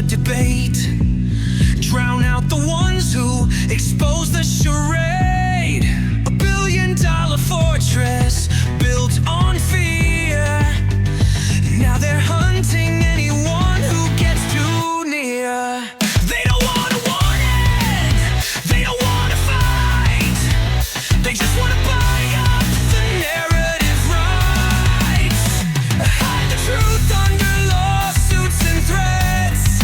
debate. Drown out the ones who expose the charade. $1 billion fortress built on fear. Now they're hunting anyone who gets too near. They don't want to warn. They don't want to fight. They just want to buy up the narrative rights. Hide the truth under lawsuits and threats.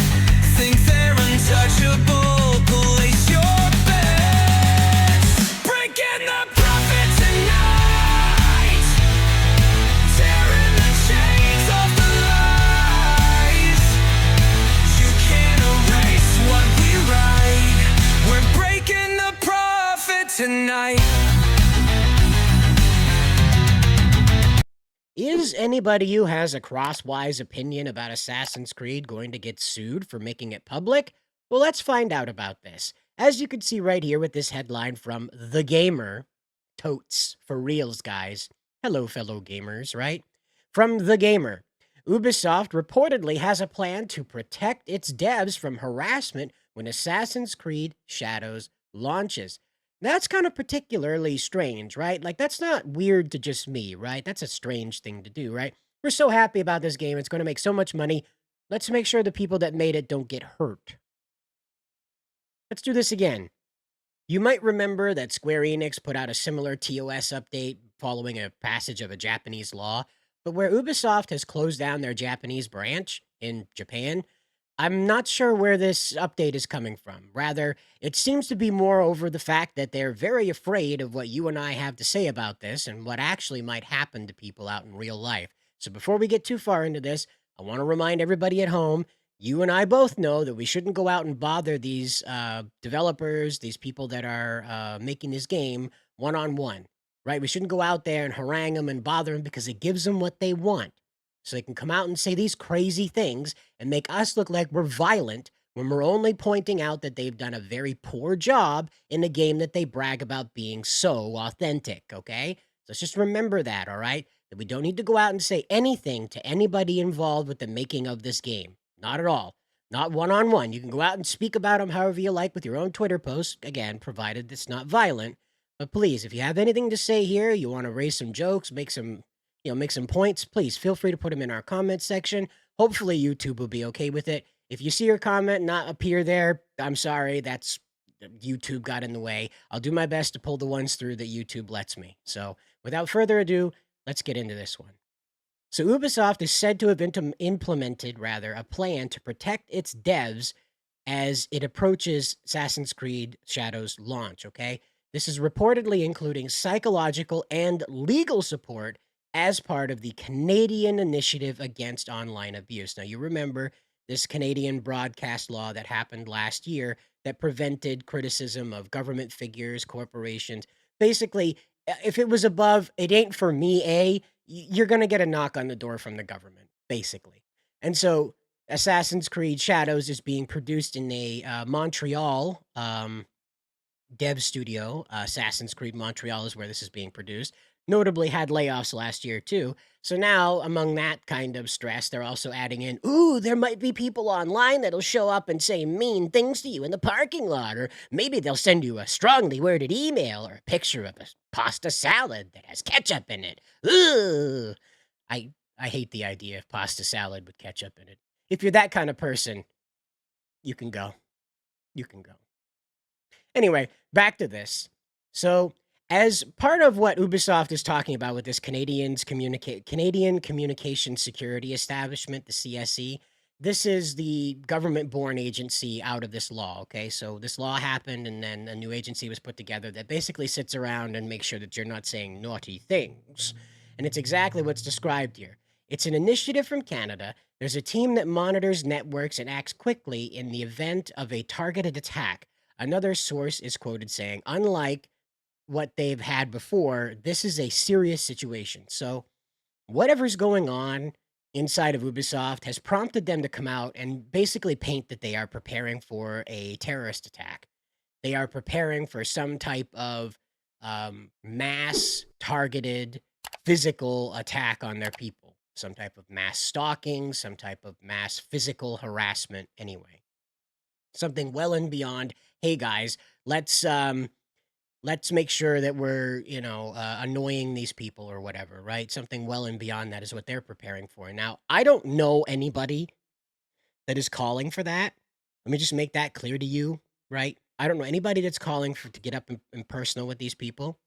Think they're untouchable. Place your bets. Breaking the profit tonight. Tearing the chains off the lies. You can't erase what we write. We're breaking the profit tonight. Is anybody who has a crosswise opinion about Assassin's Creed going to get sued for making it public? Well, let's find out about this. As you can see right here with this headline from The Gamer, totes for reals, guys. Hello, fellow gamers, right? From The Gamer, Ubisoft reportedly has a plan to protect its devs from harassment when Assassin's Creed Shadows launches. That's kind of particularly strange, right? Like, that's not weird to just me, right? That's a strange thing to do, right? We're so happy about this game. It's going to make so much money. Let's make sure the people that made it don't get hurt. Let's do this again. You might remember that Square Enix put out a similar TOS update following a passage of a Japanese law, but where Ubisoft has closed down their Japanese branch in Japan, I'm not sure where this update is coming from. Rather, it seems to be more over the fact that they're very afraid of what you and I have to say about this and what actually might happen to people out in real life. So before we get too far into this, I want to remind everybody at home, you and I both know that we shouldn't go out and bother these developers, these people that are making this game one-on-one, right? We shouldn't go out there and harangue them and bother them because it gives them what they want. So they can come out and say these crazy things and make us look like we're violent when we're only pointing out that they've done a very poor job in a game that they brag about being so authentic, okay? So let's just remember that, all right? That we don't need to go out and say anything to anybody involved with the making of this game. Not at all. Not one-on-one. You can go out and speak about them however you like with your own Twitter post, again, provided it's not violent. But please, if you have anything to say here, you want to raise some jokes, make some points, please feel free to put them in our comments section. Hopefully YouTube will be okay with it. If you see your comment not appear there, I'm sorry, that's YouTube got in the way. I'll do my best to pull the ones through that YouTube lets me. So without further ado, let's get into this one. So Ubisoft is said to have implemented a plan to protect its devs as it approaches Assassin's Creed Shadows launch, okay? This is reportedly including psychological and legal support as part of the Canadian Initiative Against Online Abuse. Now, you remember this Canadian broadcast law that happened last year that prevented criticism of government figures, corporations. Basically, if it was above, it ain't for me, you're going to get a knock on the door from the government, basically. And so Assassin's Creed Shadows is being produced in a Montreal dev studio. Assassin's Creed Montreal is where this is being produced. Notably had layoffs last year too. So now, among that kind of stress, they're also adding in, ooh, there might be people online that'll show up and say mean things to you in the parking lot, or maybe they'll send you a strongly worded email or a picture of a pasta salad that has ketchup in it. Ooh, I hate the idea of pasta salad with ketchup in it. If you're that kind of person, you can go. You can go. Anyway, back to this. So, as part of what Ubisoft is talking about with this Canadian Communication Security Establishment, the CSE, this is the government-born agency out of this law, okay? So this law happened, and then a new agency was put together that basically sits around and makes sure that you're not saying naughty things. And it's exactly what's described here. It's an initiative from Canada. There's a team that monitors networks and acts quickly in the event of a targeted attack. Another source is quoted saying, unlike what they've had before, this is a serious situation. So whatever's going on inside of Ubisoft has prompted them to come out and basically paint that they are preparing for a terrorist attack. They are preparing for some type of mass targeted physical attack on their people. some type of mass stalking, some type of mass physical harassment anyway. Something well and beyond, "Hey, guys, let's, um, let's make sure that we're, annoying these people or whatever," right? Something well and beyond that is what they're preparing for. Now, I don't know anybody that is calling for that. Let me just make that clear to you, right? I don't know anybody that's calling for to get up and personal with these people.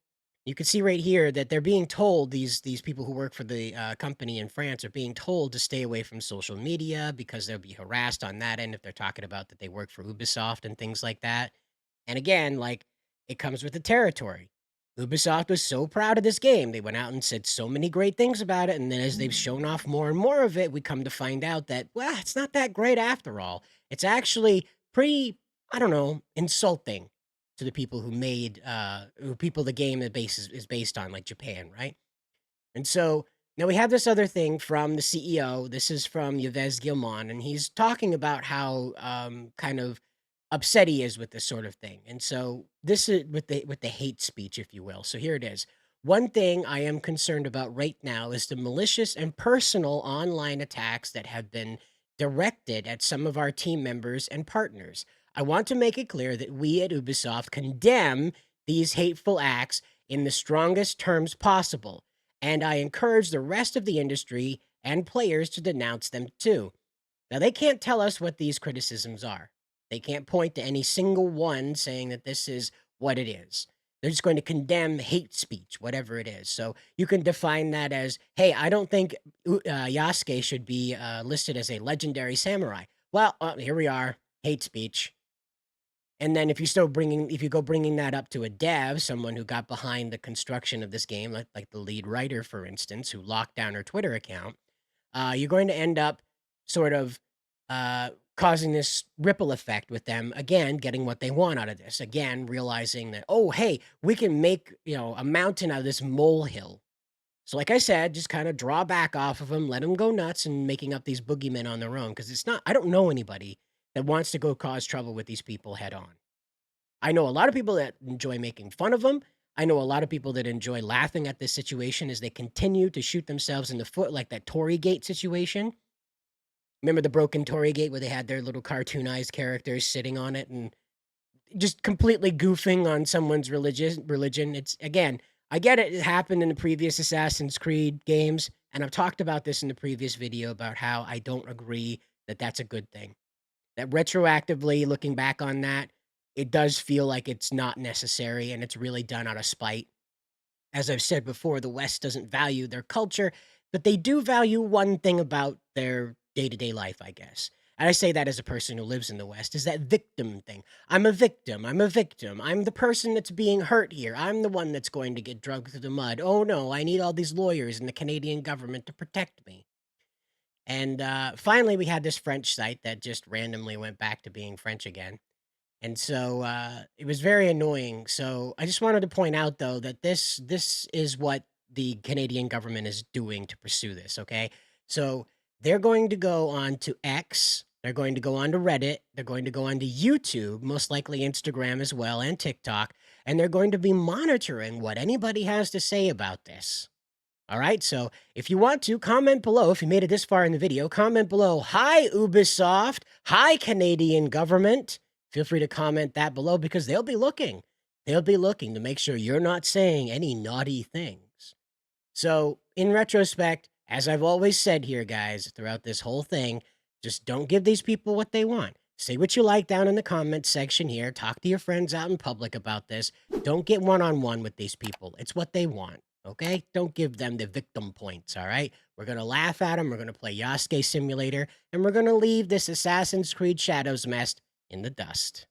You can see right here that they're being told these people who work for the company in France are being told to stay away from social media because they'll be harassed on that end if they're talking about that they work for Ubisoft and things like that. And again, like it comes with the territory. Ubisoft was so proud of this game. They went out and said so many great things about it. And then as they've shown off more and more of it, we come to find out that, well, it's not that great after all. It's actually pretty, I don't know, insulting to the people who made who people the game is based on, like Japan, right? And so now we have this other thing from the CEO. This is from Yves Guillemot, and he's talking about how kind of upset he is with this sort of thing. And so this is with the hate speech, if you will. So here it is. One thing I am concerned about right now is the malicious and personal online attacks that have been directed at some of our team members and partners. I want to make it clear that we at Ubisoft condemn these hateful acts in the strongest terms possible, and I encourage the rest of the industry and players to denounce them too. Now, they can't tell us what these criticisms are. They can't point to any single one saying that this is what it is. They're just going to condemn hate speech, whatever it is. So you can define that as, hey, I don't think Yasuke should be listed as a legendary samurai. Well, here we are, hate speech. And then if you go bringing that up to a dev, someone who got behind the construction of this game, like the lead writer, for instance, who locked down her Twitter account, you're going to end up sort of causing this ripple effect with them again, getting what they want out of this. Again, realizing that, oh, hey, we can make a mountain out of this molehill. So, like I said, just kind of draw back off of them, let them go nuts, and making up these boogeymen on their own. Because it's not. I don't know anybody that wants to go cause trouble with these people head on. I know a lot of people that enjoy making fun of them. I know a lot of people that enjoy laughing at this situation as they continue to shoot themselves in the foot, like that Tory Gate situation. Remember the broken Tory Gate where they had their little cartoonized characters sitting on it and just completely goofing on someone's religion. It's again, I get it. It happened in the previous Assassin's Creed games, and I've talked about this in the previous video about how I don't agree that that's a good thing. That retroactively looking back on that, it does feel like it's not necessary and it's really done out of spite. As I've said before, the West doesn't value their culture, but they do value one thing about their day-to-day life, I guess. And I say that as a person who lives in the West, is that victim thing. I'm a victim. I'm a victim. I'm the person that's being hurt here. I'm the one that's going to get dragged through the mud. Oh no, I need all these lawyers and the Canadian government to protect me. And finally, we had this French site that just randomly went back to being French again. And so it was very annoying. So I just wanted to point out, though, that this is what the Canadian government is doing to pursue this. Okay, so they're going to go on to X. They're going to go on to Reddit. They're going to go on to YouTube, most likely Instagram as well, and TikTok. And they're going to be monitoring what anybody has to say about this. All right, so if you want to, comment below. If you made it this far in the video, comment below, "Hi, Ubisoft. Hi, Canadian government." Feel free to comment that below because they'll be looking. They'll be looking to make sure you're not saying any naughty things. So, in retrospect, as I've always said here, guys, throughout this whole thing, just don't give these people what they want. Say what you like down in the comments section here. Talk to your friends out in public about this. Don't get one-on-one with these people. It's what they want. Okay? Don't give them the victim points, all right? We're going to laugh at them. We're going to play Yasuke Simulator. And we're going to leave this Assassin's Creed Shadows mess in the dust.